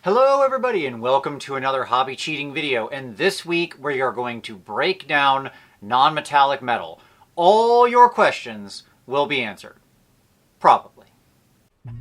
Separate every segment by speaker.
Speaker 1: Hello everybody and welcome to another hobby cheating video, and this week we are going to break down non-metallic metal. All your questions will be answered. Probably.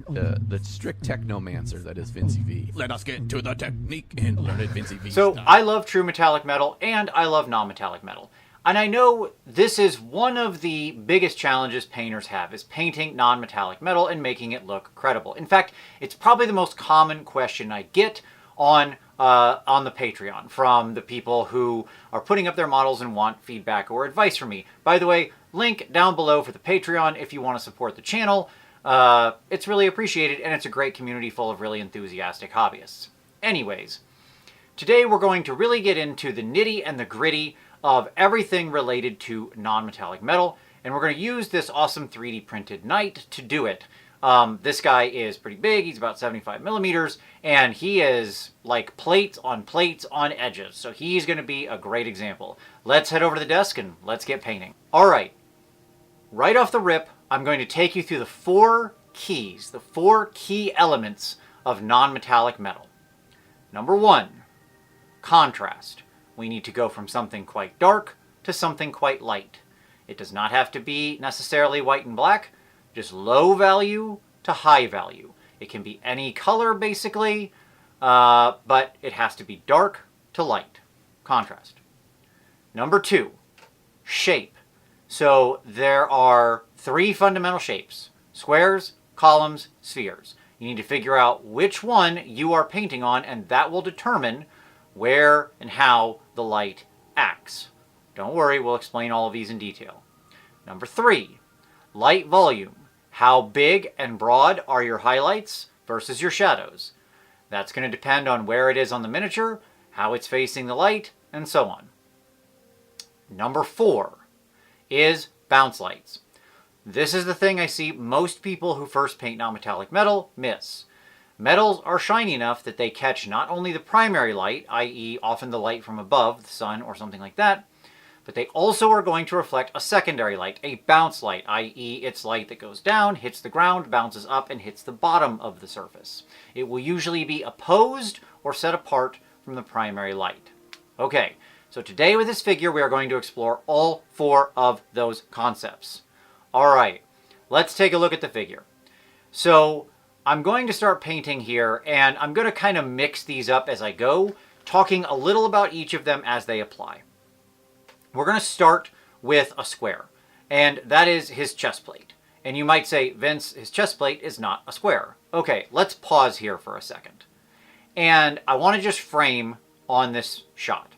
Speaker 2: The strict technomancer that is Vincey V. Let us get to the technique and learn it Vincey V
Speaker 1: So
Speaker 2: style.
Speaker 1: I love true metallic metal and I love non-metallic metal. And I know this is one of the biggest challenges painters have, is painting non-metallic metal and making it look credible. In fact, it's probably the most common question I get on the Patreon from the people who are putting up their models and want feedback or advice from me. By the way, link down below for the Patreon if you want to support the channel. It's really appreciated, and it's a great community full of really enthusiastic hobbyists. Anyways, today we're going to really get into the nitty and the gritty of everything related to non-metallic metal, and we're going to use this awesome 3D printed knight to do it. This guy is pretty big. He's about 75 millimeters, and he is like plates on edges, so he's going to be a great example. Let's head over to the desk and let's get painting. All right, right off the rip, I'm going to take you through the four key elements of non-metallic metal. Number one, contrast. We need to go from something quite dark to something quite light. It does not have to be necessarily white and black, just low value to high value. It can be any color basically, but it has to be dark to light. Contrast. Number two, shape. So there are three fundamental shapes: squares, columns, spheres. You need to figure out which one you are painting on, and that will determine where and how the light acts. Don't worry, we'll explain all of these in detail. Number three, light volume. How big and broad are your highlights versus your shadows? That's going to depend on where it is on the miniature, how it's facing the light, and so on. Number four is bounce lights. This is the thing I see most people who first paint non-metallic metal miss. Metals are shiny enough that they catch not only the primary light, i.e. often the light from above, the sun or something like that, but they also are going to reflect a secondary light, a bounce light, i.e. it's light that goes down, hits the ground, bounces up, and hits the bottom of the surface. It will usually be opposed or set apart from the primary light. Okay, so today with this figure we are going to explore all four of those concepts. All right, let's take a look at the figure. So I'm going to start painting here, and I'm going to kind of mix these up as I go, talking a little about each of them as they apply. We're going to start with a square, and that is his chest plate. And you might say, Vince, his chest plate is not a square. Okay, let's pause here for a second. And I want to just frame on this shot,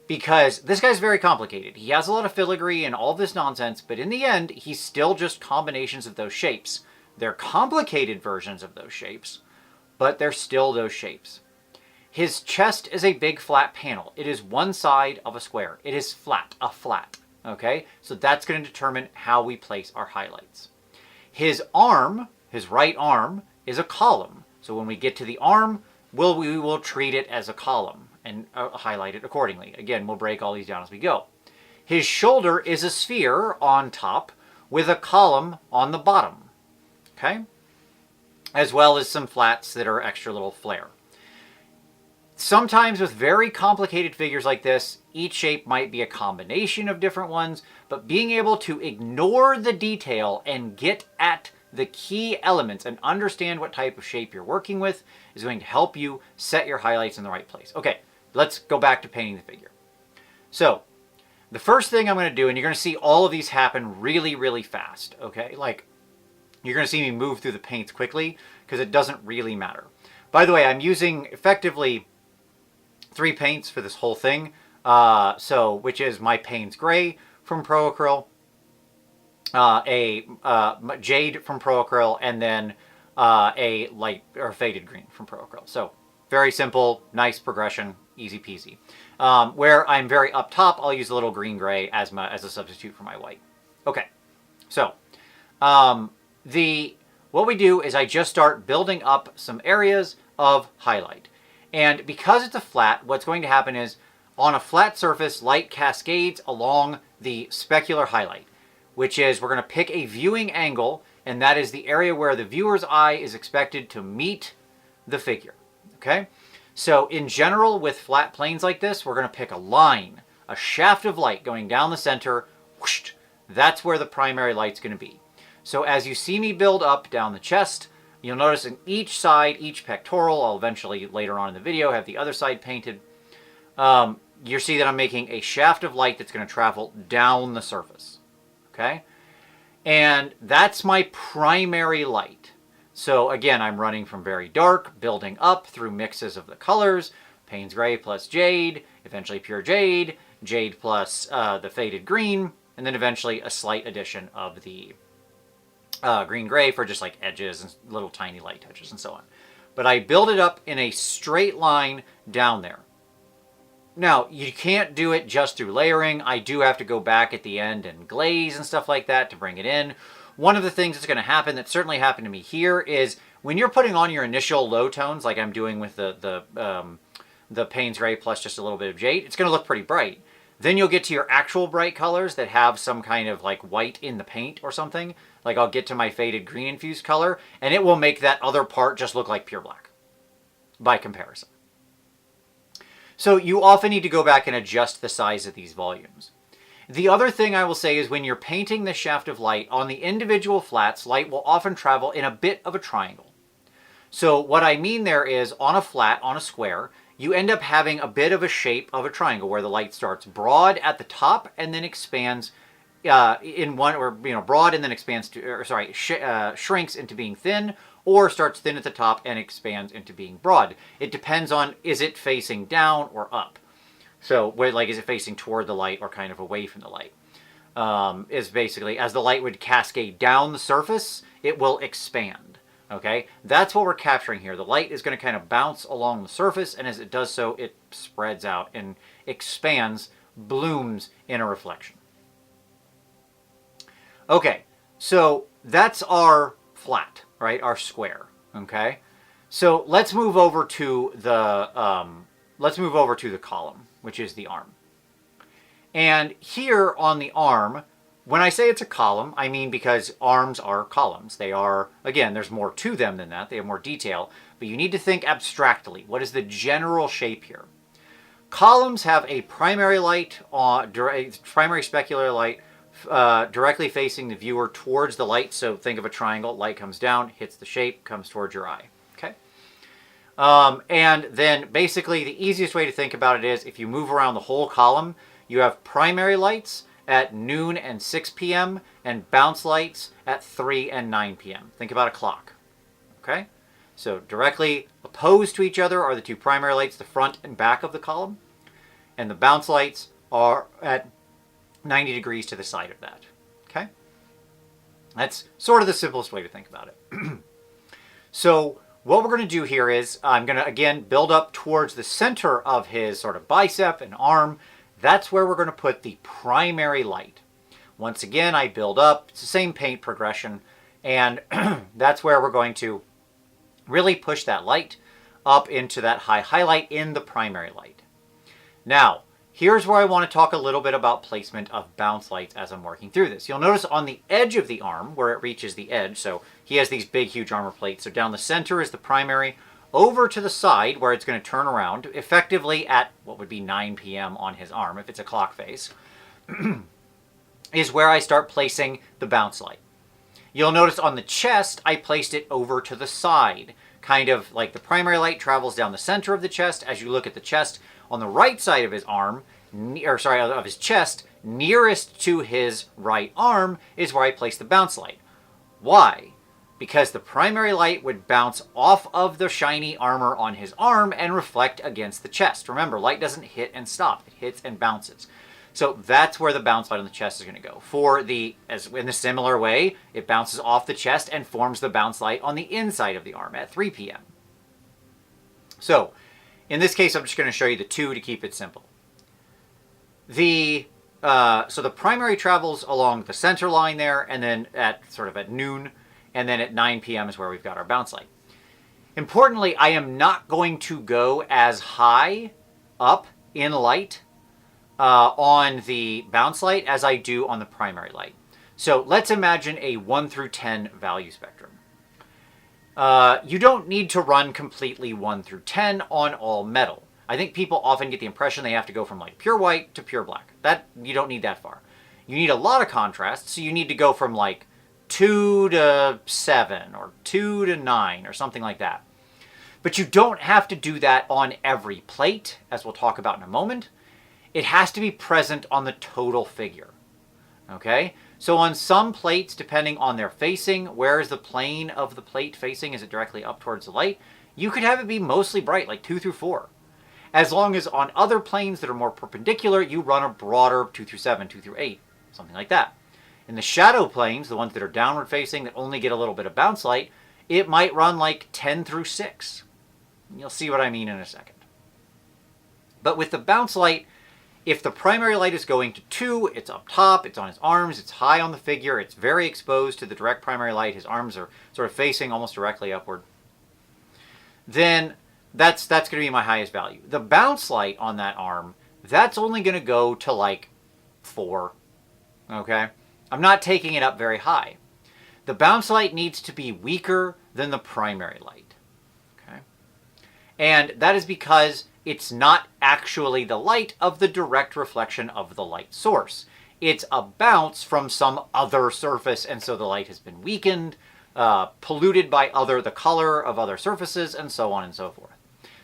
Speaker 1: because this guy's very complicated. He has a lot of filigree and all this nonsense, but in the end, he's still just combinations of those shapes. They're complicated versions of those shapes, but they're still those shapes. His chest is a big flat panel. It is one side of a square. It is flat, a flat, okay? So that's going to determine how we place our highlights. His arm, his right arm, is a column. So when we get to the arm, we will treat it as a column and highlight it accordingly. Again, we'll break all these down as we go. His shoulder is a sphere on top with a column on the bottom. Okay, as well as some flats that are extra little flare. Sometimes with very complicated figures like this, each shape might be a combination of different ones, but being able to ignore the detail and get at the key elements and understand what type of shape you're working with is going to help you set your highlights in the right place. Okay, let's go back to painting the figure. So the first thing I'm going to do, and you're going to see all of these happen really, really fast, okay? Like, you're going to see me move through the paints quickly because it doesn't really matter. By the way, I'm using effectively 3 paints for this whole thing, which is my Payne's Gray from Pro Acryl, a Jade from Pro Acryl, and then a light or faded green from Pro Acryl. So very simple, nice progression, easy peasy. Where I'm very up top, I'll use a little green gray as a substitute for my white. Okay, so what we do is I just start building up some areas of highlight. And because it's a flat, what's going to happen is on a flat surface, light cascades along the specular highlight, which is we're going to pick a viewing angle, and that is the area where the viewer's eye is expected to meet the figure. Okay? So in general, with flat planes like this, we're going to pick a line, a shaft of light going down the center. Whoosh, that's where the primary light's going to be. So as you see me build up down the chest, you'll notice in each side, each pectoral, I'll eventually later on in the video have the other side painted. You see that I'm making a shaft of light that's going to travel down the surface. Okay? And that's my primary light. So again, I'm running from very dark, building up through mixes of the colors, Payne's Gray plus Jade, eventually pure Jade, Jade plus the faded green, and then eventually a slight addition of the green-gray for just like edges and little tiny light touches and so on. But I build it up in a straight line down there. Now, you can't do it just through layering. I do have to go back at the end and glaze and stuff like that to bring it in. One of the things that's going to happen, that certainly happened to me here, is when you're putting on your initial low tones, like I'm doing with the Payne's Gray plus just a little bit of Jade, it's going to look pretty bright. Then you'll get to your actual bright colors that have some kind of like white in the paint or something. Like I'll get to my faded green infused color, and it will make that other part just look like pure black by comparison. So you often need to go back and adjust the size of these volumes. The other thing I will say is when you're painting the shaft of light, on the individual flats, light will often travel in a bit of a triangle. So what I mean there is on a flat, on a square, you end up having a bit of a shape of a triangle where the light starts broad at the top and then expands in one, or broad and then expands to, or sorry, shrinks into being thin, or starts thin at the top and expands into being broad. It depends on, is it facing down or up? So, like, is it facing toward the light or kind of away from the light? Is basically, as the light would cascade down the surface, it will expand. Okay? That's what we're capturing here. The light is going to kind of bounce along the surface, and as it does so, it spreads out and expands, blooms in a reflection. Okay, so that's our flat, right? Our square. Okay? So let's move over to the column, which is the arm. And here on the arm, when I say it's a column, I mean because arms are columns. They are, again, there's more to them than that. They have more detail. But you need to think abstractly. What is the general shape here? Columns have a primary light, primary specular light, directly facing the viewer towards the light. So think of a triangle. Light comes down, hits the shape, comes towards your eye. Okay? And then basically the easiest way to think about it is if you move around the whole column, you have primary lights at noon and 6 p.m. and bounce lights at 3 and 9 p.m. Think about a clock. Okay? So directly opposed to each other are the two primary lights, the front and back of the column. And the bounce lights are at 90 degrees to the side of that. Okay? That's sort of the simplest way to think about it. So what we're going to do here is I'm going to, again, build up towards the center of his sort of bicep and arm. That's where we're going to put the primary light. Once again, I build up. It's the same paint progression. And that's where we're going to really push that light up into that high highlight in the primary light. Now, here's where I want to talk a little bit about placement of bounce lights as I'm working through this. You'll notice on the edge of the arm, where it reaches the edge, so he has these big, huge armor plates. So down the center is the primary. Over to the side, where it's going to turn around, effectively at what would be 9 p.m. on his arm, if it's a clock face, is where I start placing the bounce light. You'll notice on the chest, I placed it over to the side. Kind of like the primary light travels down the center of the chest. As you look at the chest, on the right side of his arm, of his chest, nearest to his right arm is where I place the bounce light. Why? Because the primary light would bounce off of the shiny armor on his arm and reflect against the chest. Remember, light doesn't hit and stop. It hits and bounces. So that's where the bounce light on the chest is going to go. In a similar way, it bounces off the chest and forms the bounce light on the inside of the arm at 3 p.m. So, in this case, I'm just going to show you the two to keep it simple. So the primary travels along the center line there, and then at noon, and then at 9 p.m. is where we've got our bounce light. Importantly, I am not going to go as high up in light on the bounce light as I do on the primary light. So let's imagine a 1 through 10 value spectrum. You don't need to run completely 1 through 10 on all metal. I think people often get the impression they have to go from like pure white to pure black. That you don't need that far. You need a lot of contrast, so you need to go from like 2 to 7 or 2 to 9 or something like that. But you don't have to do that on every plate, as we'll talk about in a moment. It has to be present on the total figure. Okay? So on some plates, depending on their facing, where is the plane of the plate facing? Is it directly up towards the light? You could have it be mostly bright, like 2 through 4. As long as on other planes that are more perpendicular, you run a broader 2 through 7, 2 through 8, something like that. In the shadow planes, the ones that are downward facing that only get a little bit of bounce light, it might run like 10 through 6. You'll see what I mean in a second. But with the bounce light, if the primary light is going to 2, it's up top, it's on his arms, it's high on the figure, it's very exposed to the direct primary light, his arms are sort of facing almost directly upward, then that's going to be my highest value. The bounce light on that arm, that's only going to go to like 4. Okay? I'm not taking it up very high. The bounce light needs to be weaker than the primary light. Okay? And that is because it's not actually the light of the direct reflection of the light source. It's a bounce from some other surface, and so the light has been weakened, polluted by the color of other surfaces, and so on and so forth.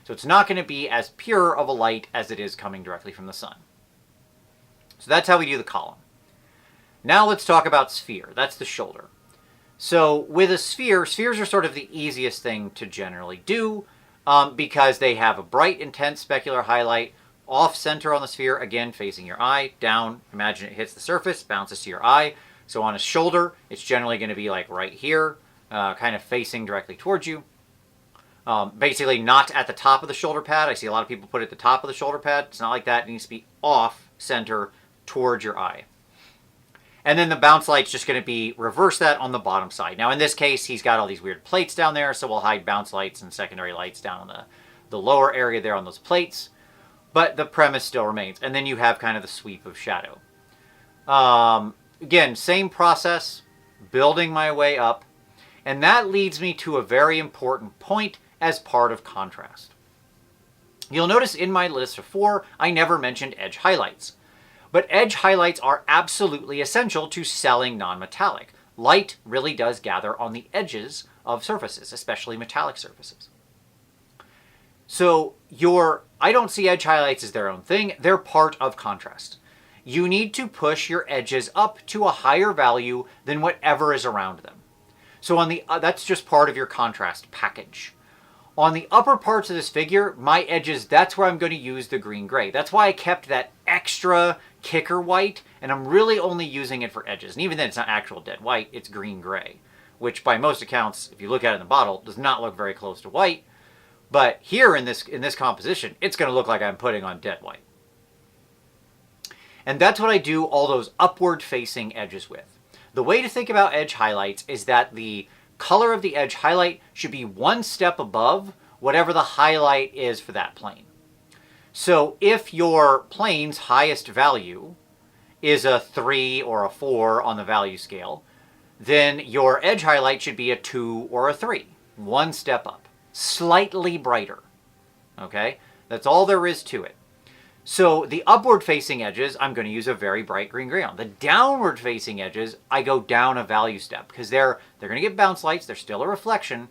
Speaker 1: So it's not going to be as pure of a light as it is coming directly from the sun. So that's how we do the column. Now let's talk about sphere. That's the shoulder. So with a sphere, spheres are sort of the easiest thing to generally do because they have a bright, intense specular highlight off center on the sphere, again facing your eye, down, imagine it hits the surface, bounces to your eye. So on a shoulder, it's generally going to be like right here, kind of facing directly towards you. Basically not at the top of the shoulder pad. I see a lot of people put it at the top of the shoulder pad. It's not like that. It needs to be off center towards your eye. And then the bounce light's just going to be reverse that on the bottom side. Now in this case, he's got all these weird plates down there, so we'll hide bounce lights and secondary lights down on the lower area there on those plates. But the premise still remains. And then you have kind of the sweep of shadow. Again, same process, building my way up. And that leads me to a very important point as part of contrast. You'll notice in my list of 4, I never mentioned edge highlights. But edge highlights are absolutely essential to selling non-metallic. Light really does gather on the edges of surfaces, especially metallic surfaces. So I don't see edge highlights as their own thing. They're part of contrast. You need to push your edges up to a higher value than whatever is around them. So that's just part of your contrast package. On the upper parts of this figure, my edges, that's where I'm going to use the green-gray. That's why I kept that extra kicker white, and I'm really only using it for edges. And even then, it's not actual dead white, it's green-gray, which by most accounts, if you look at it in the bottle, does not look very close to white. But here in this composition, it's going to look like I'm putting on dead white. And that's what I do all those upward-facing edges with. The way to think about edge highlights is that the color of the edge highlight should be one step above whatever the highlight is for that plane. So if your plane's highest value is a 3 or a 4 on the value scale, then your edge highlight should be a 2 or a 3, one step up, slightly brighter. Okay? That's all there is to it. So the upward facing edges, I'm going to use a very bright green-gray on. The downward facing edges, I go down a value step because they're going to get bounce lights. They're still a reflection,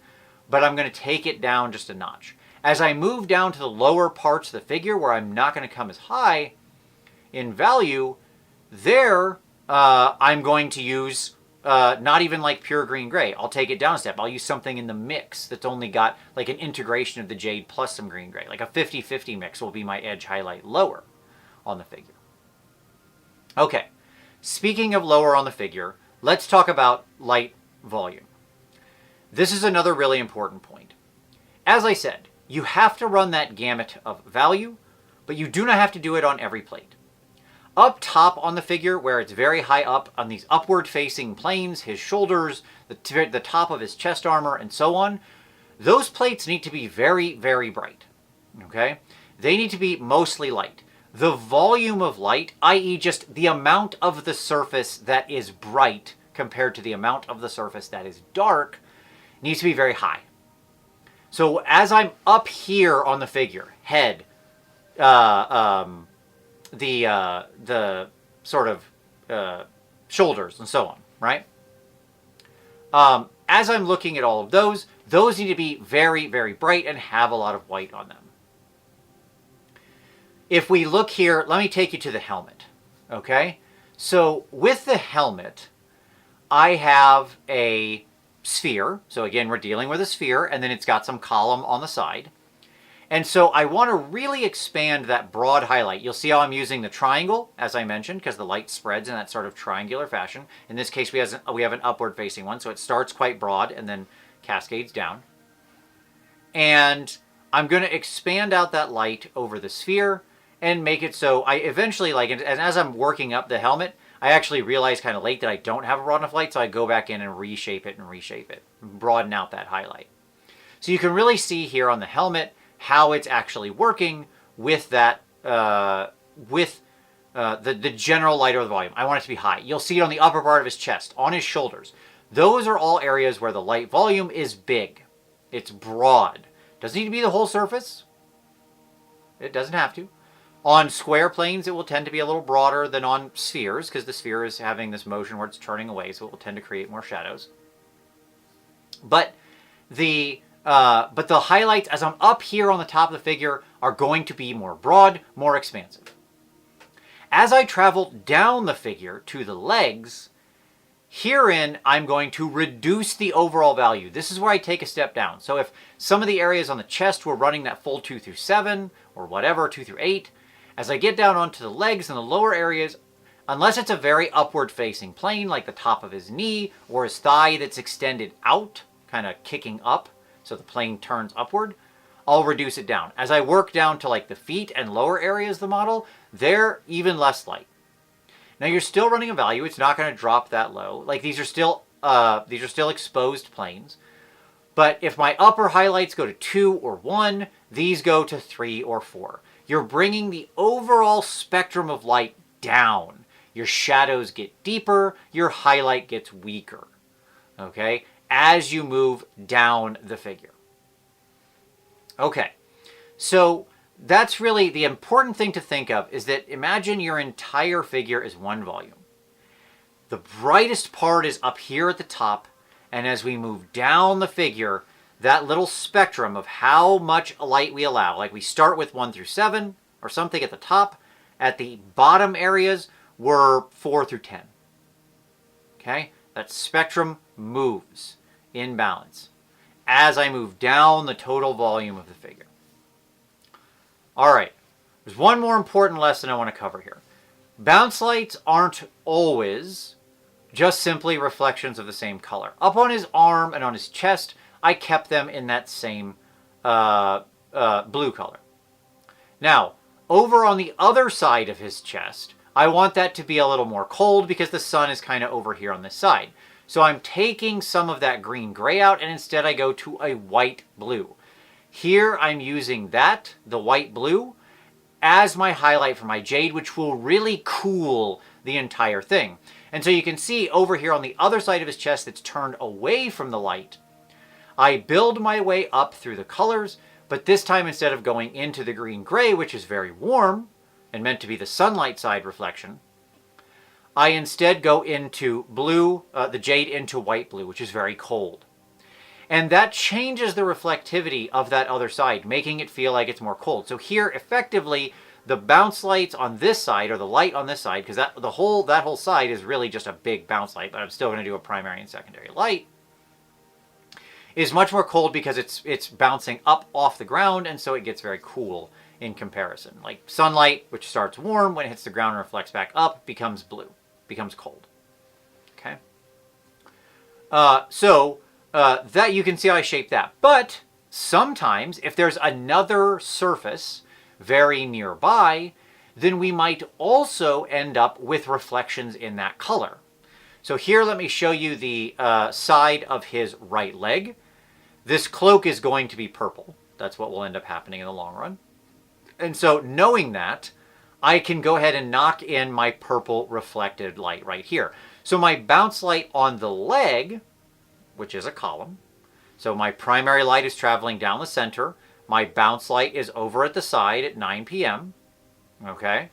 Speaker 1: but I'm going to take it down just a notch. As I move down to the lower parts of the figure where I'm not going to come as high in value, there I'm going to use not even like pure green-gray. I'll take it down a step. I'll use something in the mix that's only got like an integration of the jade plus some green-gray. Like a 50-50 mix will be my edge highlight lower on the figure. Okay, speaking of lower on the figure, let's talk about light volume. This is another really important point. As I said, you have to run that gamut of value, but you do not have to do it on every plate. Up top on the figure, where it's very high up on these upward-facing planes, his shoulders, the top of his chest armor, and so on, those plates need to be very, very bright. Okay? They need to be mostly light. The volume of light, i.e. just the amount of the surface that is bright compared to the amount of the surface that is dark, needs to be very high. So as I'm up here on the figure, head, the sort of shoulders and so on, right? As I'm looking at all of those need to be very, very bright and have a lot of white on them. If we look here, let me take you to the helmet, okay? So with the helmet, I have a sphere. So again, we're dealing with a sphere, and then it's got some column on the side. And so I want to really expand that broad highlight. You'll see how I'm using the triangle, as I mentioned, because the light spreads in that sort of triangular fashion. In this case, we have an upward-facing one, so it starts quite broad and then cascades down. And I'm going to expand out that light over the sphere and make it so I eventually, and as I'm working up the helmet, I actually realized kind of late that I don't have a broad enough light, so I go back in and reshape it, broaden out that highlight. So you can really see here on the helmet how it's actually working with that, the general light over the volume. I want it to be high. You'll see it on the upper part of his chest, on his shoulders. Those are all areas where the light volume is big. It's broad. Doesn't need to be the whole surface. It doesn't have to. On square planes, it will tend to be a little broader than on spheres, because the sphere is having this motion where it's turning away, so it will tend to create more shadows. But the highlights, as I'm up here on the top of the figure, are going to be more broad, more expansive. As I travel down the figure to the legs, herein I'm going to reduce the overall value. This is where I take a step down. So if some of the areas on the chest were running that full 2 through 7, or whatever, 2 through 8, as I get down onto the legs and the lower areas, unless it's a very upward-facing plane, like the top of his knee or his thigh that's extended out, kind of kicking up, so the plane turns upward, I'll reduce it down. As I work down to like the feet and lower areas of the model, they're even less light. Now you're still running a value. It's not going to drop that low. Like these are still exposed planes. But if my upper highlights go to 2 or 1, these go to 3 or 4. You're bringing the overall spectrum of light down. Your shadows get deeper, your highlight gets weaker. Okay? As you move down the figure. Okay, so that's really the important thing to think of, is that imagine your entire figure is one volume. The brightest part is up here at the top, and as we move down the figure, that little spectrum of how much light we allow, like we start with 1 through 7 or something at the top, at the bottom areas we're 4 through 10. Okay, that spectrum moves in balance as I move down the total volume of the figure. All right, there's one more important lesson I want to cover here. Bounce lights aren't always just simply reflections of the same color. Up on his arm and on his chest, I kept them in that same blue color. Now, over on the other side of his chest, I want that to be a little more cold because the sun is kind of over here on this side. So I'm taking some of that green-gray out, and instead I go to a white-blue. Here I'm using that, the white-blue, as my highlight for my jade, which will really cool the entire thing. And so you can see over here on the other side of his chest that's turned away from the light, I build my way up through the colors, but this time instead of going into the green-gray, which is very warm and meant to be the sunlight side reflection, I instead go into blue, the jade into white blue, which is very cold. And that changes the reflectivity of that other side, making it feel like it's more cold. So here, effectively, the bounce lights on this side, or the light on this side, because that whole side is really just a big bounce light, but I'm still going to do a primary and secondary light, is much more cold because it's bouncing up off the ground, and so it gets very cool in comparison. Like sunlight, which starts warm, when it hits the ground and reflects back up, becomes blue, becomes cold. Okay? That you can see how I shaped that. But sometimes, if there's another surface very nearby, then we might also end up with reflections in that color. So here, let me show you the side of his right leg. This cloak is going to be purple. That's what will end up happening in the long run. And so knowing that, I can go ahead and knock in my purple reflected light right here. So my bounce light on the leg, which is a column, So my primary light is traveling down the center. My bounce light is over at the side at 9 p.m. Okay?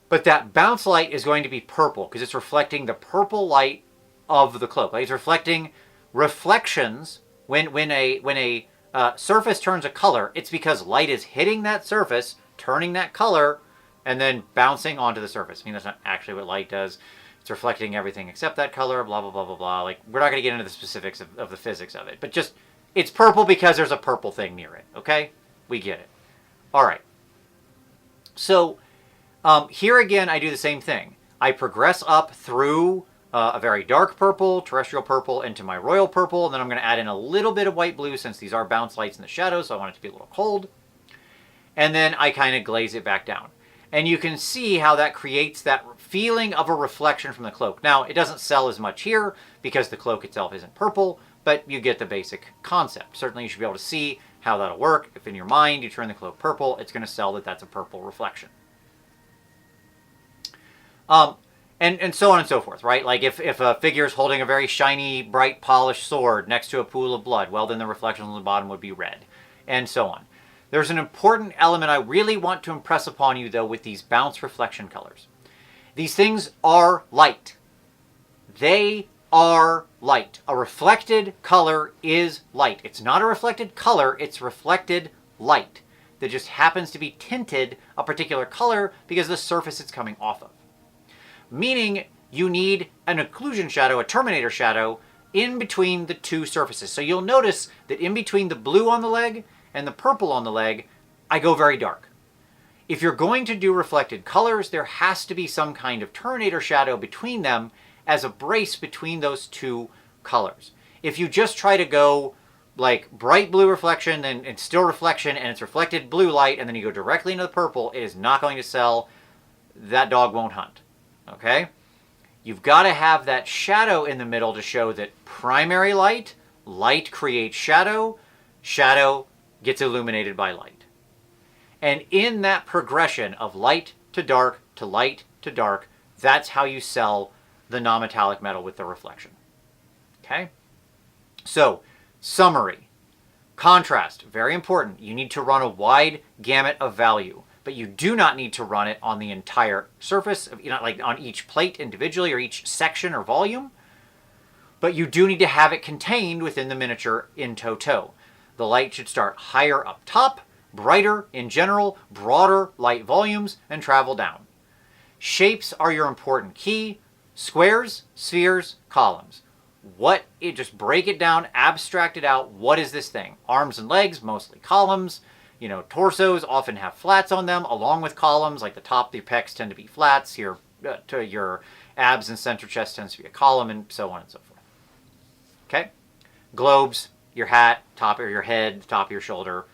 Speaker 1: But that bounce light is going to be purple because it's reflecting the purple light of the cloak. Like it's reflecting reflections. When a surface turns a color, it's because light is hitting that surface, turning that color, and then bouncing onto the surface. I mean, that's not actually what light does. It's reflecting everything except that color, blah, blah, blah, blah, blah. Like, we're not going to get into the specifics of the physics of it. But just, it's purple because there's a purple thing near it, okay? We get it. All right. So, here again, I do the same thing. I progress up through a very dark purple, terrestrial purple, into my royal purple, and then I'm going to add in a little bit of white blue since these are bounce lights in the shadows, so I want it to be a little cold. And then I kind of glaze it back down. And you can see how that creates that feeling of a reflection from the cloak. Now, it doesn't sell as much here because the cloak itself isn't purple, but you get the basic concept. Certainly you should be able to see how that'll work. If in your mind you turn the cloak purple, it's going to sell that that's a purple reflection. And so on and so forth, right? Like if a figure is holding a very shiny, bright, polished sword next to a pool of blood, well, then the reflections on the bottom would be red, and so on. There's an important element I really want to impress upon you, though, with these bounce reflection colors. These things are light. They are light. A reflected color is light. It's not a reflected color, it's reflected light that just happens to be tinted a particular color because of the surface it's coming off of. Meaning you need an occlusion shadow, a terminator shadow, in between the two surfaces. So you'll notice that in between the blue on the leg and the purple on the leg, I go very dark. If you're going to do reflected colors, there has to be some kind of terminator shadow between them as a brace between those two colors. If you just try to go like bright blue reflection and still reflection and it's reflected blue light and then you go directly into the purple, it is not going to sell. That dog won't hunt. Okay? You've got to have that shadow in the middle to show that primary light, light creates shadow, shadow gets illuminated by light. And in that progression of light to dark to light to dark, that's how you sell the non-metallic metal with the reflection. Okay? So, summary. Contrast, very important. You need to run a wide gamut of value, but you do not need to run it on the entire surface, like on each plate individually or each section or volume, but you do need to have it contained within the miniature in toto. The light should start higher up top, brighter in general, broader light volumes, and travel down. Shapes are your important key. Squares, spheres, columns. Just break it down, abstract it out. What is this thing? Arms and legs, mostly columns. Torsos often have flats on them, along with columns. Like the top of your pecs tend to be flats. Your abs and center chest tends to be a column, and so on and so forth. Okay? Globes, your hat, top of your head, top of your shoulder.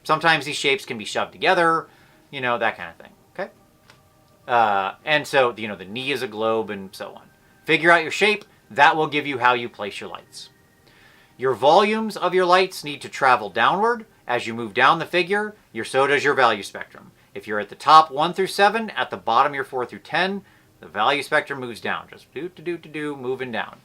Speaker 1: Sometimes these shapes can be shoved together, that kind of thing. Okay? And so, the knee is a globe and so on. Figure out your shape. That will give you how you place your lights. Your volumes of your lights need to travel downward. As you move down the figure, so does your value spectrum. If you're at the top 1 through 7, at the bottom you're 4 through 10, the value spectrum moves down. Just moving down.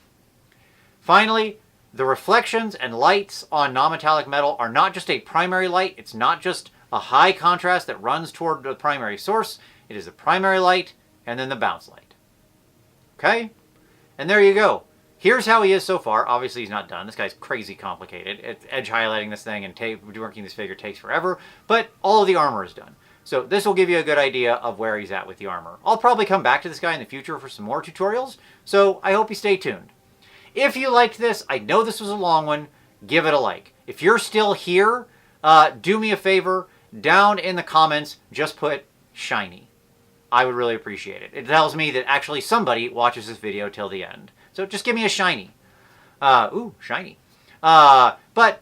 Speaker 1: Finally, the reflections and lights on non-metallic metal are not just a primary light. It's not just a high contrast that runs toward the primary source. It is the primary light and then the bounce light. Okay? And there you go. Here's how he is so far. Obviously, he's not done. This guy's crazy complicated. Edge highlighting this thing and working this figure takes forever. But all of the armor is done. So this will give you a good idea of where he's at with the armor. I'll probably come back to this guy in the future for some more tutorials. So I hope you stay tuned. If you liked this, I know this was a long one, give it a like. If you're still here, do me a favor. Down in the comments, just put shiny. I would really appreciate it. It tells me that actually somebody watches this video till the end. So just give me a shiny. Ooh, shiny. But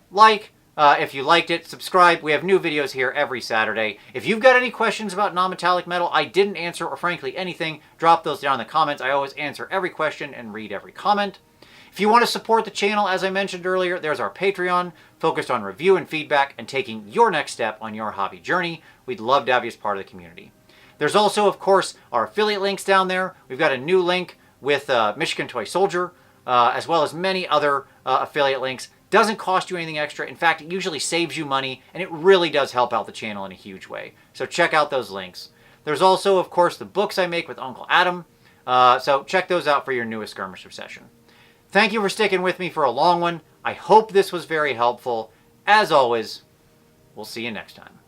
Speaker 1: if you liked it, subscribe. We have new videos here every Saturday. If you've got any questions about non-metallic metal I didn't answer, or frankly anything, drop those down in the comments. I always answer every question and read every comment. If you want to support the channel, as I mentioned earlier, there's our Patreon, focused on review and feedback and taking your next step on your hobby journey. We'd love to have you as part of the community. There's also, of course, our affiliate links down there. We've got a new link with Michigan Toy Soldier, as well as many other affiliate links. Doesn't cost you anything extra. In fact, it usually saves you money, and it really does help out the channel in a huge way. So check out those links. There's also, of course, the books I make with Uncle Adam. So check those out for your newest skirmisher session. Thank you for sticking with me for a long one. I hope this was very helpful. As always, we'll see you next time.